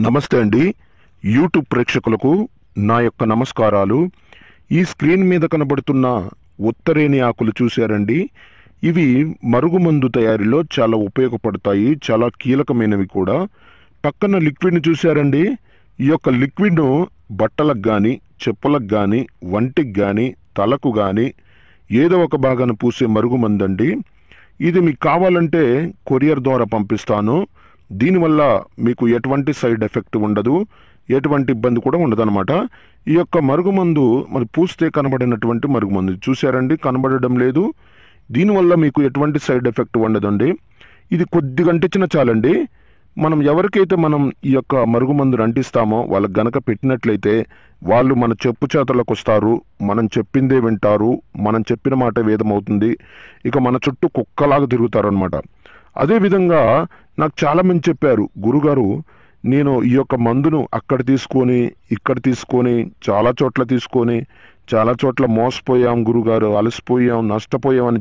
నమస్తే అండి. యూట్యూబ్ ప్రేక్షకులకు నా యొక్క నమస్కారాలు. ఈ స్క్రీన్ మీద కనబడుతున్న ఉత్తరేణి ఆకులు చూశారండి. ఇవి మరుగుమందు తయారీలో చాలా ఉపయోగపడతాయి, చాలా కీలకమైనవి కూడా. పక్కన లిక్విడ్ని చూశారండి. ఈ యొక్క లిక్విడ్ను బట్టలకు కానీ, చెప్పులకు కానీ, వంటికి కానీ, తలకు కానీ ఏదో ఒక భాగాన పూసే మరుగుమందండి. ఇది మీకు కావాలంటే కొరియర్ ద్వారా పంపిస్తాను. దీనివల్ల మీకు ఎటువంటి సైడ్ ఎఫెక్ట్ ఉండదు, ఎటువంటి ఇబ్బంది కూడా ఉండదన్నమాట. ఈ యొక్క మరుగుమందు మరి పూస్తే కనబడినటువంటి మరుగుమందు చూశారండి, కనబడడం లేదు. దీనివల్ల మీకు ఎటువంటి సైడ్ ఎఫెక్ట్ ఉండదండి. ఇది కొద్దిగా అంటించిన చాలండి. మనం ఎవరికైతే మనం ఈ యొక్క మరుగుమందును అంటిస్తామో వాళ్ళకి గనక పెట్టినట్లయితే వాళ్ళు మన చెప్పు చేతలకు వస్తారు, మనం చెప్పిందే వింటారు, మనం చెప్పిన మాట వేదమవుతుంది. ఇక మన చుట్టూ కుక్కలాగా తిరుగుతారు అనమాట. అదేవిధంగా నాకు చాలామంది చెప్పారు, గురుగారు నేను ఈ యొక్క మందును అక్కడ తీసుకొని ఇక్కడ తీసుకొని చాలా చోట్ల తీసుకొని చాలా చోట్ల మోసపోయాం గురుగారు, అలసిపోయాం, నష్టపోయాం అని